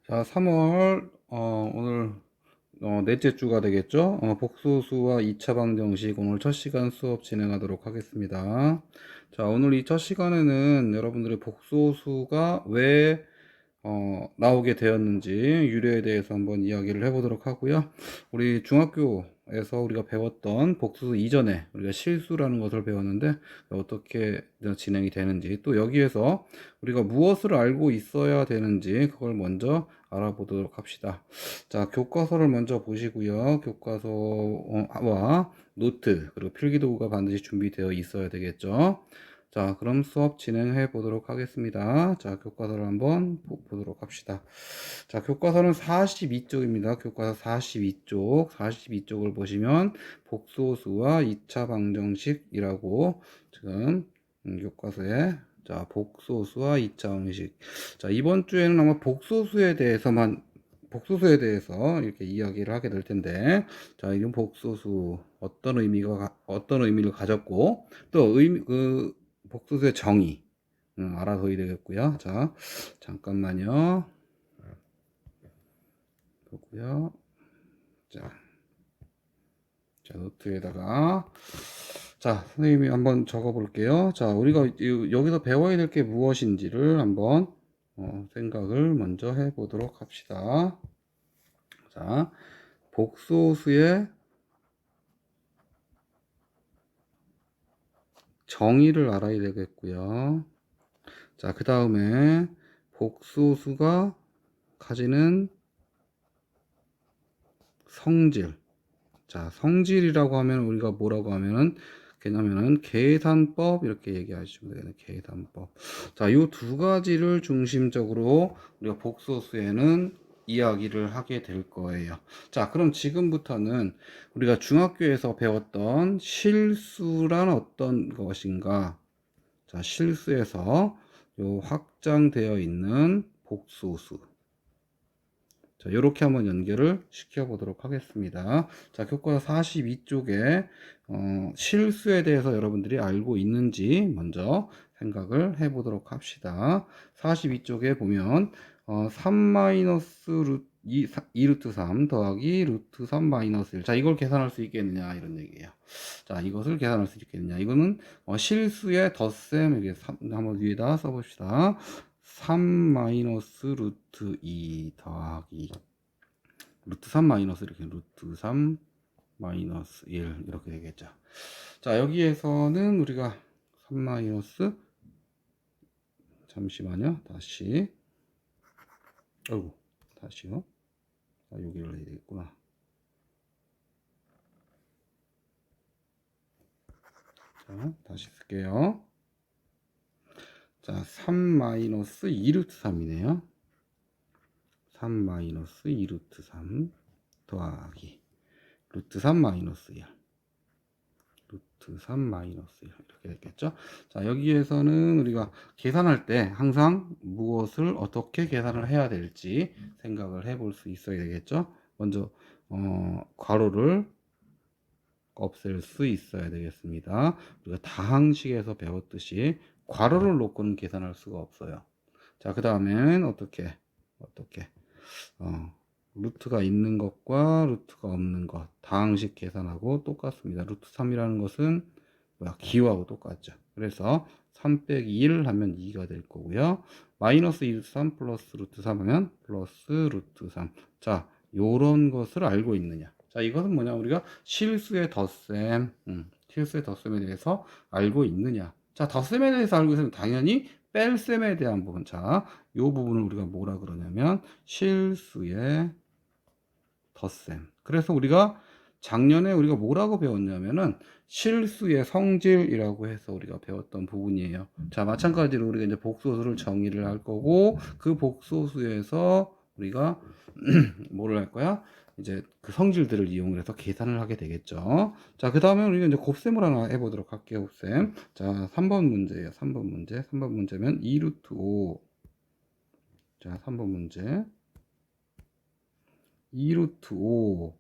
자, 3월 오늘 넷째 주가 되겠죠? 복소수와 2차 방정식 오늘 첫 시간 수업 진행하도록 하겠습니다. 자, 오늘 이 첫 시간에는 여러분들의 복소수가 왜 나오게 되었는지 유래에 대해서 한번 이야기를 해보도록 하고요. 우리 중학교에서 우리가 배웠던 복수 이전에 우리가 실수라는 것을 배웠는데 어떻게 진행이 되는지, 또 여기에서 우리가 무엇을 알고 있어야 되는지 그걸 먼저 알아보도록 합시다. 자, 교과서를 먼저 보시고요. 교과서와 노트 그리고 필기도구가 반드시 준비되어 있어야 되겠죠. 자, 그럼 수업 진행해 보도록 하겠습니다. 자, 교과서를 한번 보도록 합시다. 자, 교과서는 42쪽입니다. 교과서 42쪽, 42쪽을 보시면 복소수와 2차 방정식이라고 지금 교과서에 자, 복소수와 2차 방정식. 자, 이번 주에는 아마 복소수에 대해서 이렇게 이야기를 하게 될 텐데, 자, 이런 복소수 어떤 의미를 가졌고, 또 복소수의 정의 알아둬야 되겠고요. 자, 잠깐만요. 보고요. 자, 노트에다가 자, 선생님이 한번 적어 볼게요. 자, 우리가 여기서 배워야 될 게 무엇인지를 한번 생각을 먼저 해 보도록 합시다. 자, 복소수의 정의를 알아야 되겠고요. 자, 그 다음에 복소수가 가지는 성질. 자, 성질이라고 하면 우리가 뭐라고 하면은 개념에는 계산법 이렇게 얘기하시면 되겠네요. 계산법. 자, 이 두 가지를 중심적으로 우리가 복소수에는 이야기를 하게 될 거예요. 자, 그럼 지금부터는 우리가 중학교에서 배웠던 실수란 어떤 것인가? 자, 실수에서 요 확장되어 있는 복소수. 자, 이렇게 한번 연결을 시켜 보도록 하겠습니다. 자, 교과서 42쪽에 실수에 대해서 여러분들이 알고 있는지 먼저 생각을 해 보도록 합시다. 42쪽에 보면 2루트 3 더하기 루트 3 마이너스 1. 자, 이걸 계산할 수 있겠느냐 이런 얘기예요. 자, 이것을 계산할 수 있겠느냐. 이거는 실수의 덧셈 이렇게 한번 위에다 써봅시다. 3 마이너스 루트 2 더하기 루트 3 마이너스 이렇게 루트 3 마이너스 1 이렇게 되겠죠. 자, 여기에서는 우리가 3 마이너스 잠시만요. 다시요. 자, 여기를 해야 되겠구나. 자, 다시 쓸게요. 자, 3 마이너스 2루트 3이네요. 3 마이너스 2루트 3 더하기 루트 3 마이너스 1 루트 3 마이너스 1 이렇게 됐겠죠. 자, 여기에서는 우리가 계산할 때 항상 무엇을 어떻게 계산을 해야 될지 생각을 해볼 수 있어야 되겠죠. 먼저 괄호를 없앨 수 있어야 되겠습니다. 우리가 다항식에서 배웠듯이 괄호를 놓고는 계산할 수가 없어요. 자, 그 다음엔 어떻게 루트가 있는 것과 루트가 없는 것 다항식 계산하고 똑같습니다. 루트 3이라는 것은 기호하고 똑같죠. 그래서 3 빼기 1 하면 2가 될 거고요. 마이너스 2 루트 3 플러스 루트 3 하면 플러스 루트 3. 자, 요런 것을 알고 있느냐. 자, 이것은 뭐냐. 우리가 실수의 실수의 덧셈에 대해서 알고 있느냐. 자, 덧셈에 대해서 알고 있으면 당연히 뺄셈에 대한 부분. 자, 요 부분을 우리가 뭐라 그러냐면 실수의 덧셈. 그래서 우리가 작년에 우리가 뭐라고 배웠냐면은 실수의 성질이라고 해서 우리가 배웠던 부분이에요. 자, 마찬가지로 우리가 이제 복소수를 정의를 할 거고 그 복소수에서 우리가 뭐를 할 거야? 이제 그 성질들을 이용을 해서 계산을 하게 되겠죠. 자, 그 다음에 우리가 이제 곱셈을 하나 해보도록 할게요. 곱셈. 자, 3번 문제예요. 3번 문제. 3번 문제면 2루트 5. 자, 3번 문제. 2루트 5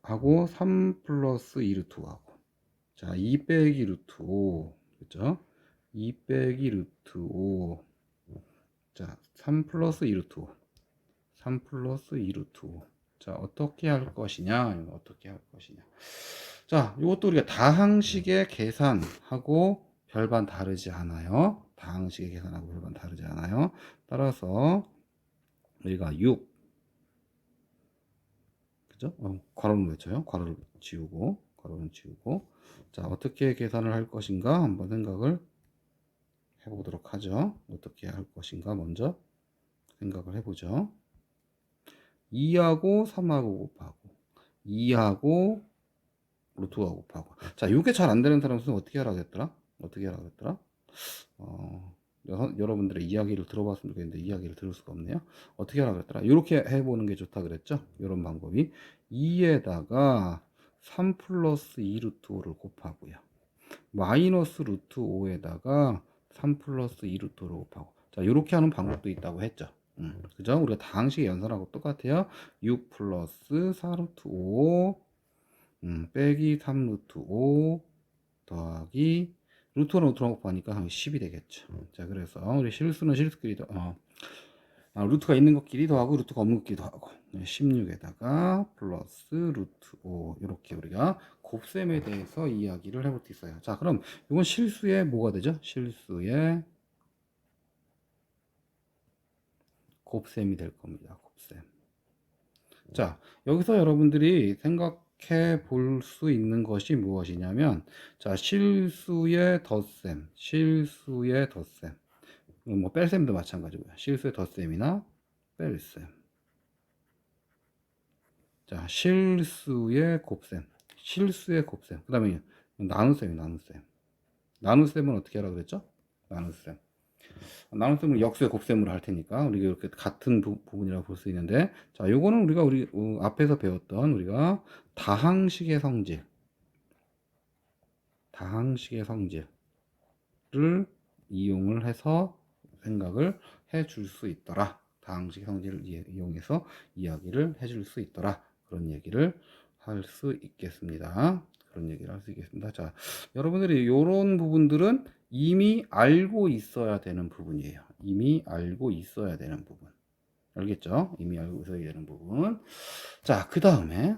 하고 3 플러스 2루트 5하고 자, 2 빼기 루트 5 그죠? 2 빼기 루트 5 자, 3 플러스 2루트 5 3 플러스 2 루트 5. 자, 어떻게 할 것이냐? 이거 어떻게 할 것이냐? 자, 이것도 우리가 다항식의 계산하고 별반 다르지 않아요. 다항식의 계산하고 별반 다르지 않아요. 따라서 우리가 6, 그죠? 괄호는 외쳐요. 괄호를 지우고, 괄호는 지우고. 자, 어떻게 계산을 할 것인가 한번 생각을 해보도록 하죠. 어떻게 할 것인가 먼저 생각을 해보죠. 2하고 3하고 곱하고 2하고 루트가 곱하고. 자, 이게 잘 안 되는 사람은 어떻게 하라겠더라? 어떻게 하라겠더라? 여러분들의 이야기를 들어봤으면 좋겠는데 이야기를 들을 수가 없네요. 어떻게 하라겠더라? 이렇게 해보는 게 좋다 그랬죠? 이런 방법이 2에다가 3 플러스 2 루트 5를 곱하고요. 마이너스 루트 5에다가 3 플러스 2 루트 5를 곱하고. 자, 이렇게 하는 방법도 있다고 했죠. 그죠? 우리가 다항식의 연산하고 똑같아요. 6 플러스 4 루트 5 빼기 3 루트 5 더하기 루트는 루트랑 곱하니까 한 10이 되겠죠. 자, 그래서 우리 실수는 실수끼리 루트가 있는 것끼리 더하고 루트가 없는 것끼리 더하고 16에다가 플러스 루트 5 이렇게 우리가 곱셈에 대해서 이야기를 해볼 수 있어요. 자, 그럼 이건 실수의 뭐가 되죠? 실수의 곱셈이 될 겁니다. 곱셈. 자, 여기서 여러분들이 생각해 볼 수 있는 것이 무엇이냐면, 자, 실수의 덧셈, 실수의 덧셈. 뭐 뺄셈도 마찬가지고요. 실수의 덧셈이나 뺄셈. 자, 실수의 곱셈, 실수의 곱셈. 그 다음에 나눗셈이 나눗셈. 나눗셈은 어떻게 하라 그랬죠? 나눗셈. 나눗셈을 역수의 곱셈으로 할 테니까 우리가 이렇게 같은 부분이라고 볼 수 있는데, 자, 요거는 우리가 앞에서 배웠던 우리가 다항식의 성질, 다항식의 성질을 이용을 해서 생각을 해 줄 수 있더라. 다항식의 성질을 이용해서 이야기를 해 줄 수 있더라. 그런 얘기를 할 수 있겠습니다. 그런 얘기를 할 수 있겠습니다. 자, 여러분들이 이런 부분들은 이미 알고 있어야 되는 부분이에요. 이미 알고 있어야 되는 부분. 알겠죠? 이미 알고 있어야 되는 부분. 자, 그 다음에,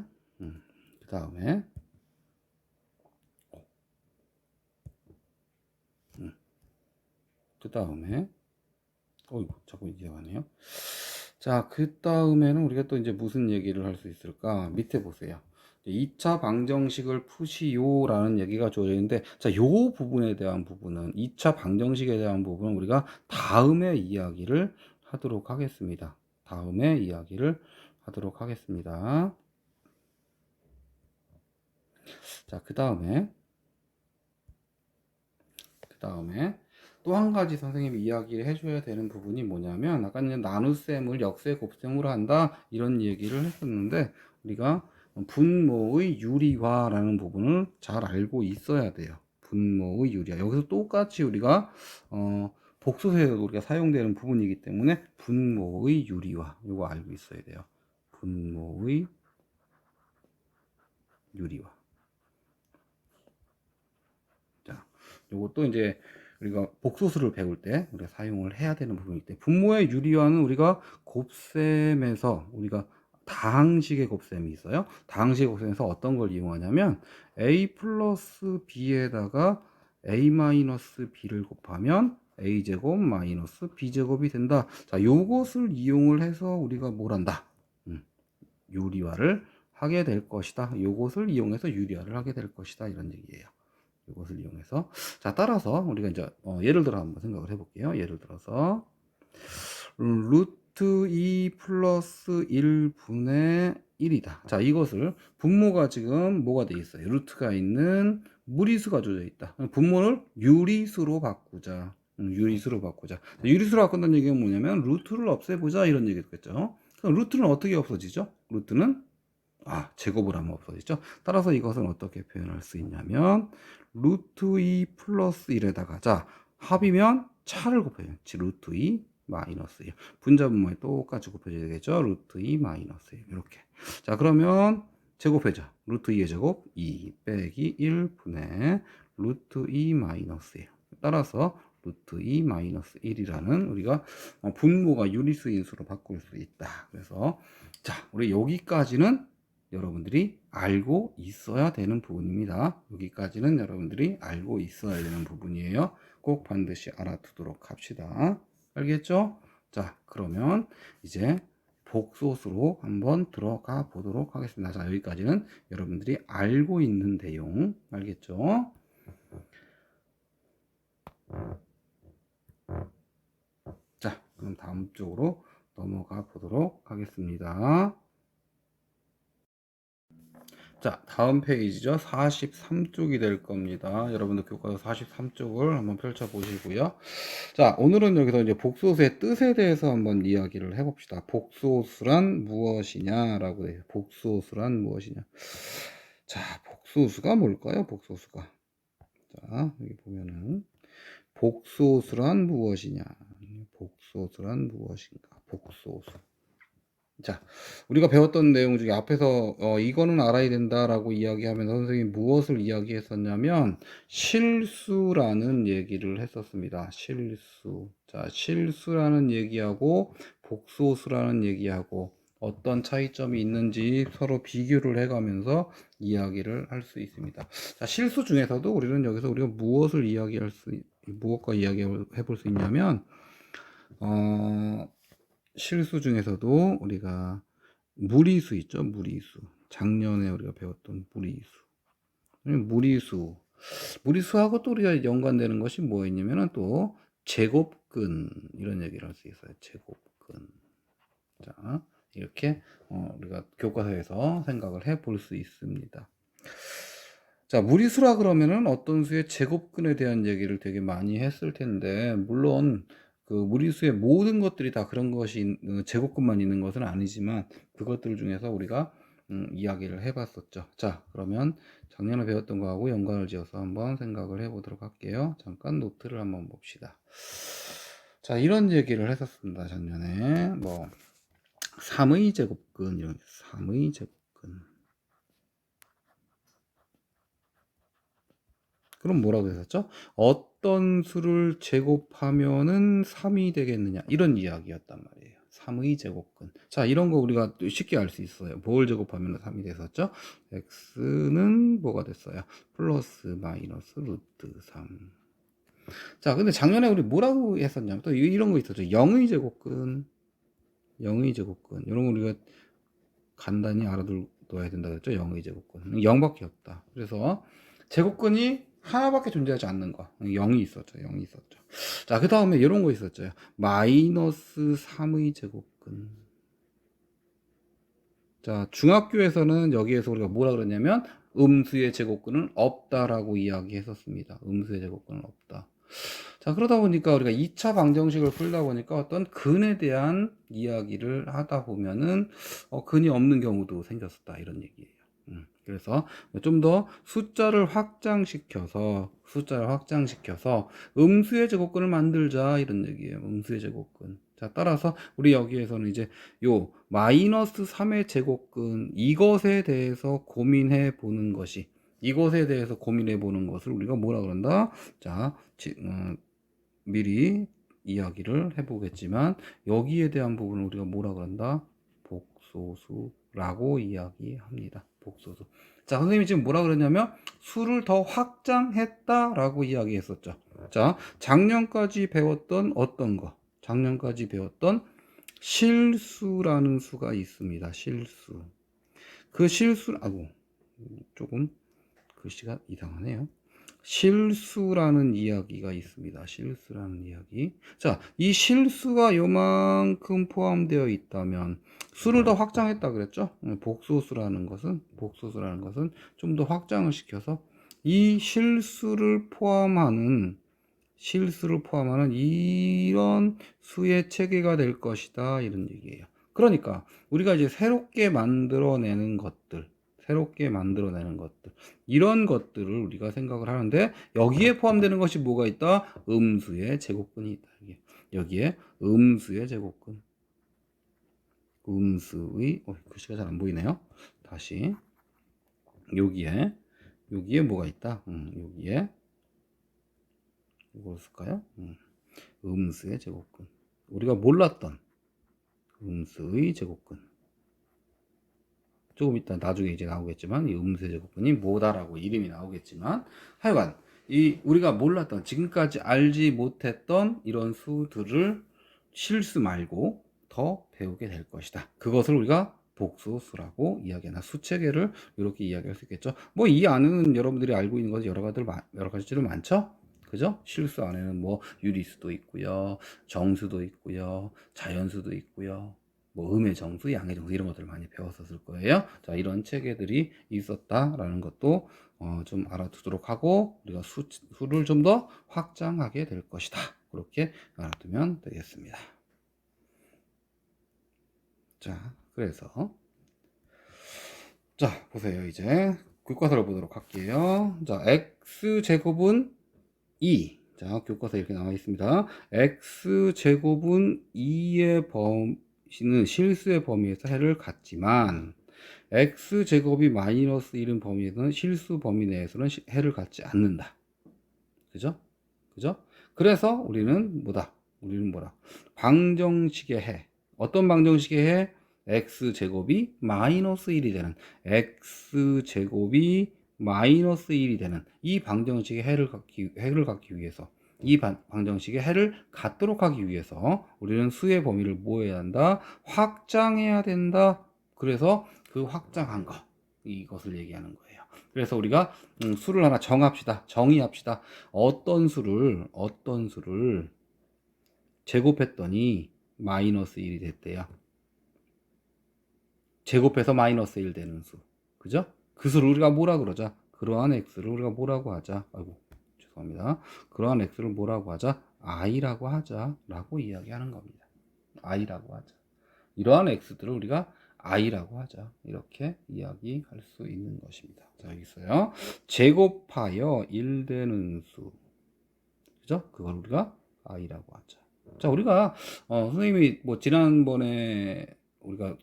어이구, 자꾸 이제 가네요. 자, 그 다음에는 우리가 또 이제 무슨 얘기를 할 수 있을까? 밑에 보세요. 2차 방정식을 푸시오 라는 얘기가 주어져 있는데, 자, 요 부분에 대한 부분은, 2차 방정식에 대한 부분은 우리가 다음에 이야기를 하도록 하겠습니다. 다음에 이야기를 하도록 하겠습니다. 자, 그 다음에 또 한 가지 선생님이 이야기를 해줘야 되는 부분이 뭐냐면, 아까 이제 나눗셈을 역수의 곱셈으로 한다 이런 얘기를 했었는데, 우리가 분모의 유리화라는 부분을 잘 알고 있어야 돼요. 분모의 유리화. 여기서 똑같이 우리가 복소에서도 우리가 사용되는 부분이기 때문에 분모의 유리화 이거 알고 있어야 돼요. 분모의 유리화. 자, 요것도 이제 우리가 복소수를 배울 때 우리가 사용을 해야 되는 부분이기 때문에, 분모의 유리화는 우리가 곱셈에서 우리가 다항식의 곱셈이 있어요. 다항식의 곱셈에서 어떤 걸 이용하냐면 a 플러스 b에다가 a 마이너스 b를 곱하면 a제곱 마이너스 b제곱이 된다. 자, 요것을 이용을 해서 우리가 뭘 한다? 유리화를 하게 될 것이다. 요것을 이용해서 유리화를 하게 될 것이다. 이런 얘기예요. 이것을 이용해서. 자, 따라서 우리가 이제 예를 들어 한번 생각을 해볼게요. 예를 들어서 루트 2 플러스 1분의 1이다. 자, 이것을 분모가 지금 뭐가 돼 있어요? 루트가 있는 무리수가 주어져 있다. 분모를 유리수로 바꾸자. 유리수로 바꾸자. 유리수로 바꾼다는 얘기가 뭐냐면 루트를 없애보자 이런 얘기겠죠. 그럼 루트는 어떻게 없어지죠? 루트는 제곱을 하면 없어지죠. 따라서 이것은 어떻게 표현할 수 있냐면 루트 2 플러스 1에다가, 자, 합이면 차를 곱해야지. 루트 2 마이너스 1. 분자분모에 똑같이 곱해줘야 되겠죠. 루트 2 마이너스 1. 이렇게. 자, 그러면 제곱해줘. 루트 2의 제곱 2 빼기 1분의 루트 2 마이너스 1. 따라서 루트 2 마이너스 1이라는 우리가 분모가 유리수 인수로 바꿀 수 있다. 그래서 자, 우리 여기까지는 여러분들이 알고 있어야 되는 부분입니다. 여기까지는 여러분들이 알고 있어야 되는 부분이에요. 꼭 반드시 알아두도록 합시다. 알겠죠? 자, 그러면 이제 복소수로 한번 들어가 보도록 하겠습니다. 자, 여기까지는 여러분들이 알고 있는 내용, 알겠죠? 자, 그럼 다음 쪽으로 넘어가 보도록 하겠습니다. 자, 다음 페이지죠. 43쪽이 될 겁니다. 여러분들 교과서 43쪽을 한번 펼쳐 보시고요. 자, 오늘은 여기서 이제 복소수의 뜻에 대해서 한번 이야기를 해봅시다. 복소수란 무엇이냐라고 해요. 복소수란 무엇이냐. 자, 복소수가 뭘까요? 복소수가. 자, 여기 보면은 복소수란 무엇이냐. 복소수란 무엇인가. 복소수. 자, 우리가 배웠던 내용 중에 앞에서 이거는 알아야 된다라고 이야기하면서 선생님이 무엇을 이야기했었냐면 실수라는 얘기를 했었습니다. 실수. 자, 실수라는 얘기하고 복소수라는 얘기하고 어떤 차이점이 있는지 서로 비교를 해가면서 이야기를 할 수 있습니다. 자, 실수 중에서도 우리는 여기서 우리가 무엇을 무엇과 이야기해 볼 수 있냐면 실수 중에서도 우리가 무리수 있죠. 무리수. 작년에 우리가 배웠던 무리수. 무리수하고 또 우리가 연관되는 것이 뭐였냐면은 또 제곱근 이런 얘기를 할 수 있어요. 제곱근. 자, 이렇게 우리가 교과서에서 생각을 해 볼 수 있습니다. 자, 무리수라 그러면은 어떤 수의 제곱근에 대한 얘기를 되게 많이 했을 텐데, 물론 그 무리수의 모든 것들이 다 그런 것이 제곱근만 있는 것은 아니지만 그것들 중에서 우리가 이야기를 해봤었죠. 자, 그러면 작년에 배웠던 거하고 연관을 지어서 한번 생각을 해보도록 할게요. 잠깐 노트를 한번 봅시다. 자, 이런 얘기를 했었습니다. 작년에 뭐 3의 제곱근 이런 3의 제곱근. 그럼 뭐라고 했었죠? 어떤 수를 제곱하면은 3이 되겠느냐 이런 이야기였단 말이에요. 3의 제곱근. 자, 이런 거 우리가 쉽게 알 수 있어요. 뭘 제곱하면 3이 됐었죠? x는 뭐가 됐어요? 플러스 마이너스 루트 3. 자, 근데 작년에 우리 뭐라고 했었냐면 또 이런 거 있었죠. 0의 제곱근. 0의 제곱근. 이런 거 우리가 간단히 알아둬야 된다 그랬죠. 0의 제곱근. 0밖에 없다. 그래서 제곱근이 하나밖에 존재하지 않는 거. 0이 있었죠. 0이 있었죠. 자, 그 다음에 이런 거 있었죠. 마이너스 3의 제곱근. 자, 중학교에서는 여기에서 우리가 뭐라 그랬냐면 음수의 제곱근은 없다라고 이야기했었습니다. 음수의 제곱근은 없다. 자, 그러다 보니까 우리가 2차 방정식을 풀다 보니까 어떤 근에 대한 이야기를 하다 보면은 근이 없는 경우도 생겼었다 이런 얘기예요. 그래서 좀 더 숫자를 확장시켜서 음수의 제곱근을 만들자 이런 얘기예요. 음수의 제곱근. 자, 따라서 우리 여기에서는 이제 요 마이너스 3의 제곱근 이것에 대해서 고민해 보는 것이 우리가 뭐라 그런다? 자, 미리 이야기를 해보겠지만 여기에 대한 부분을 우리가 뭐라 그런다? 복소수라고 이야기합니다. 복소수. 자, 선생님이 지금 뭐라 그러냐면 수를 더 확장했다라고 이야기했었죠. 자, 작년까지 배웠던 작년까지 배웠던 실수라는 수가 있습니다. 실수. 그 조금 글씨가 이상하네요. 실수라는 이야기가 있습니다. 실수라는 이야기. 자, 이 실수가 요만큼 포함되어 있다면 수를 더 확장했다 그랬죠? 복소수라는 것은 좀 더 확장을 시켜서 이 실수를 포함하는 이런 수의 체계가 될 것이다 이런 얘기예요. 그러니까 우리가 이제 새롭게 만들어내는 것들 이런 것들을 우리가 생각을 하는데 여기에 포함되는 것이 뭐가 있다? 음수의 제곱근이 있다. 여기에 음수의 제곱근, 글씨가 잘 안 보이네요. 다시 여기에 뭐가 있다? 여기에 이걸 쓸까요? 음수의 제곱근. 우리가 몰랐던 음수의 제곱근. 조금 이따 나중에 이제 나오겠지만 이 음수의 제곱근이 뭐다라고 이름이 나오겠지만 하여간 이 우리가 몰랐던 지금까지 알지 못했던 이런 수들을 실수 말고 더 배우게 될 것이다. 그것을 우리가 복소수라고 이야기하나 수체계를 이렇게 이야기할 수 있겠죠. 뭐 이 안에는 여러분들이 알고 있는 것이 여러 가지들 많죠. 그죠? 실수 안에는 뭐 유리수도 있고요, 정수도 있고요, 자연수도 있고요. 뭐 음의 정수, 양의 정수 이런 것들을 많이 배웠었을 거예요. 자, 이런 체계들이 있었다라는 것도 좀 알아두도록 하고 우리가 수를 좀 더 확장하게 될 것이다. 그렇게 알아두면 되겠습니다. 자, 그래서 자, 보세요. 이제 교과서를 보도록 할게요. 자, x제곱은 2. 자, 교과서 이렇게 나와 있습니다. x제곱은 2의 범위는 실수의 범위에서 해를 갖지만 x제곱이 마이너스 1인 범위에서는 실수 범위 내에서는 해를 갖지 않는다. 그죠? 그죠? 그래서 우리는 뭐다? 우리는 뭐라? 방정식의 해. 어떤 방정식의 해? x제곱이 마이너스 1이 되는 x제곱이 마이너스 1이 되는 이 방정식의 해를 갖기 위해서 이 방정식의 해를 갖도록 하기 위해서 우리는 수의 범위를 뭐 해야 한다? 확장해야 된다. 그래서 그 확장한 거 이것을 얘기하는 거예요. 그래서 우리가 수를 하나 정의합시다. 어떤 수를 제곱했더니 마이너스 1이 됐대요. 제곱해서 마이너스 1 되는 수. 그죠? 그 수를 우리가 뭐라 그러자? 그러한 x를 우리가 뭐라고 하자? 아이고, 죄송합니다. 그러한 x를 뭐라고 하자? i라고 하자. 라고 이야기하는 겁니다. i라고 하자. 이러한 x들을 우리가 i라고 하자. 이렇게 이야기할 수 있는 것입니다. 자, 여기 있어요. 제곱하여 1 되는 수. 그죠? 그걸 우리가 i라고 하자. 자, 우리가, 선생님이 뭐, 지난번에 우리가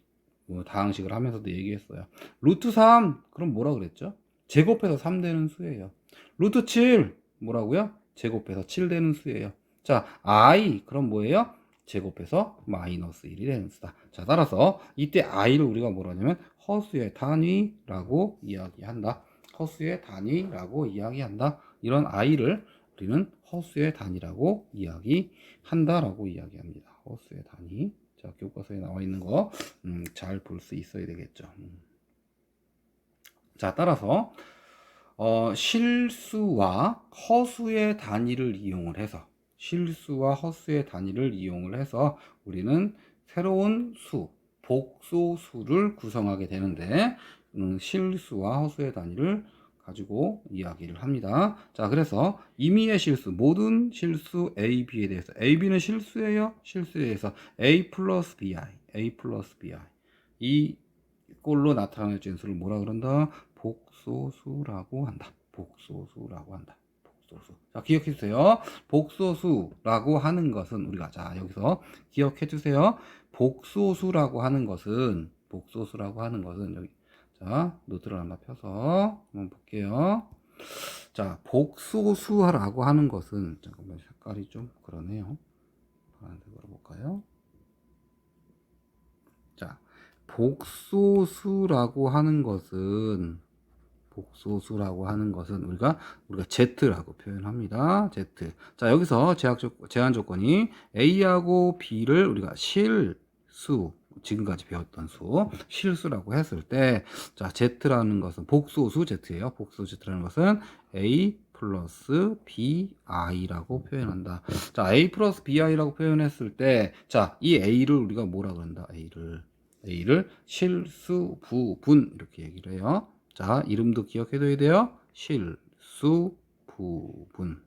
뭐 다항식을 하면서도 얘기했어요. 루트 3, 그럼 뭐라 그랬죠? 제곱해서 3 되는 수예요. 루트 7, 뭐라고요? 제곱해서 7 되는 수예요. 자, i, 그럼 뭐예요? 제곱해서 마이너스 1이 되는 수다. 자, 따라서 이때 i를 우리가 뭐라 하냐면 허수의 단위라고 이야기한다. 허수의 단위라고 이야기한다. 이런 i를 우리는 허수의 단위라고 이야기한다라고 이야기합니다. 허수의 단위. 자, 교과서에 나와 있는 거 잘 볼 수 있어야 되겠죠. 자, 따라서 실수와 허수의 단위를 이용을 해서 우리는 새로운 수, 복소수를 구성하게 되는데 실수와 허수의 단위를 가지고 이야기를 합니다. 자, 그래서 임의의 실수, 모든 실수 A, B에 대해서 A, B는 실수예요. 실수에 대해서 A 플러스 BI 이 꼴로 나타나는 진수를 뭐라 그런다? 복소수라고 한다. 복소수. 자, 기억해 주세요. 복소수라고 하는 것은 우리가 자, 여기서 기억해 주세요. 복소수라고 하는 것은 여기 자, 노트를 하나 펴서 한번 볼게요. 자, 복소수라고 하는 것은 잠깐만 색깔이 좀 그러네요. 파란색으로 볼까요? 자, 복소수라고 하는 것은 우리가 Z라고 표현합니다. Z. 자, 여기서 제한 조건이 A하고 B를 우리가 실수, 지금까지 배웠던 수, 실수라고 했을 때, 자, Z라는 것은 복소수 Z예요. 복소수 Z라는 것은 A 플러스 BI라고 표현한다. 자, A 플러스 BI라고 표현했을 때, 자, 이 A를 우리가 뭐라 그런다? A를 실수, 부분, 이렇게 얘기를 해요. 자, 이름도 기억해둬야 돼요. 실수, 부분.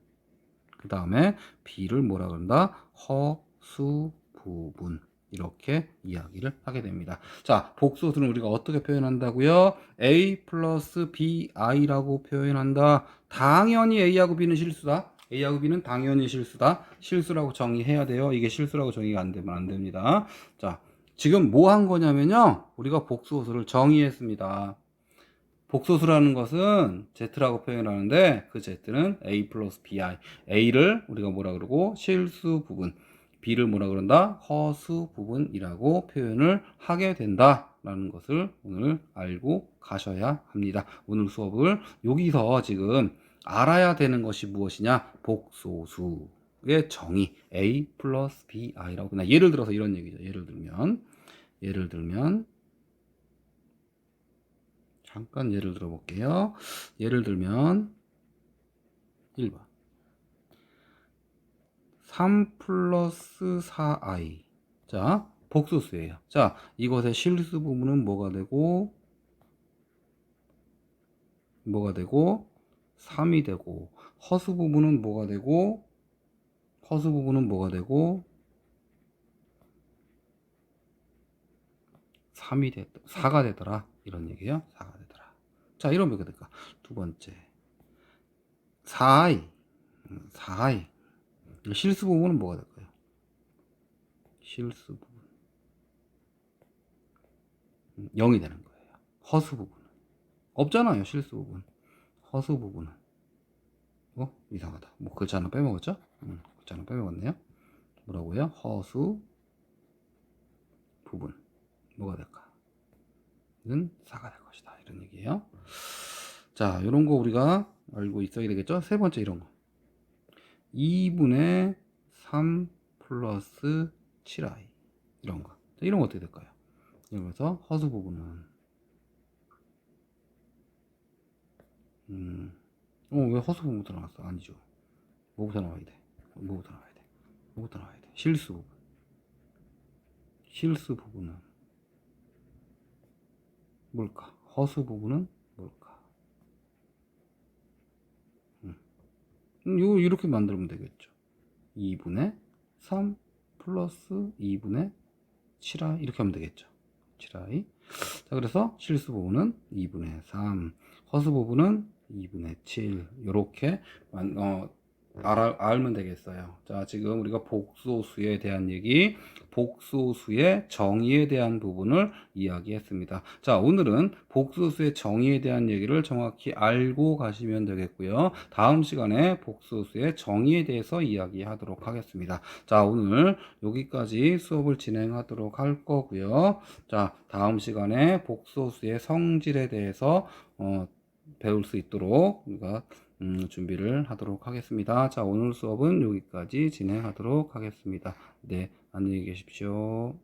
그 다음에 B를 뭐라 그런다? 허수, 부분. 이렇게 이야기를 하게 됩니다. 자, 복소수는 우리가 어떻게 표현한다고요? A 플러스 BI라고 표현한다. 당연히 A하고 B는 실수다. A하고 B는 당연히 실수다. 실수라고 정의해야 돼요. 이게 실수라고 정의가 안 되면 안 됩니다. 자, 지금 뭐 한 거냐면요. 우리가 복소수를 정의했습니다. 복소수라는 것은 Z라고 표현하는데 그 Z는 A 플러스 BI. A를 우리가 뭐라 그러고 실수 부분, B를 뭐라 그런다? 허수 부분이라고 표현을 하게 된다라는 것을 오늘 알고 가셔야 합니다. 오늘 수업을 여기서 지금 알아야 되는 것이 무엇이냐? 복소수의 정의 A 플러스 BI라고. 그냥 예를 들어서 이런 얘기죠. 예를 들면 잠깐 예를 들어 볼게요. 예를 들면 1번 3 플러스 4i. 자, 복소수예요. 자, 이것의 실수 부분은 뭐가 되고 3이 되고, 허수 부분은 뭐가 되고 4가 되더라. 이런 얘기예요. 4가 되더라. 자, 이러면 뭐가 될까? 두 번째 4i. 실수 부분은 뭐가 될까요? 실수 부분 0이 되는 거예요. 허수 부분은 없잖아요. 실수 부분. 허수 부분은 이상하다. 뭐 글자 하나 빼먹었죠? 글자 하나 빼먹었네요. 뭐라고요? 허수 부분 뭐가 될까? 는 4가 될 것이다. 이런 얘기예요. 자, 이런 거 우리가 알고 있어야 되겠죠? 세 번째 이런 거 2분의 3 플러스 7i. 이런 거. 자, 이런 거 어떻게 될까요? 이러면서 허수 부분은 왜 허수 부분부터 나왔어? 아니죠. 뭐부터 나와야 돼? 실수 부분. 실수 부분은 뭘까? 허수 부분은 뭘까? 이거 이렇게 만들면 되겠죠. 2분의 3 플러스 2분의 7i. 이렇게 하면 되겠죠. 7i. 자, 그래서 실수 부분은 2분의 3, 허수 부분은 2분의 7. 이렇게 알면 되겠어요. 자, 지금 우리가 복소수에 대한 얘기, 복소수의 정의에 대한 부분을 이야기했습니다. 자, 오늘은 복소수의 정의에 대한 얘기를 정확히 알고 가시면 되겠고요. 다음 시간에 복소수의 정의에 대해서 이야기하도록 하겠습니다. 자, 오늘 여기까지 수업을 진행하도록 할 거고요. 자, 다음 시간에 복소수의 성질에 대해서 배울 수 있도록 우리가 준비를 하도록 하겠습니다. 자, 오늘 수업은 여기까지 진행하도록 하겠습니다. 네, 안녕히 계십시오.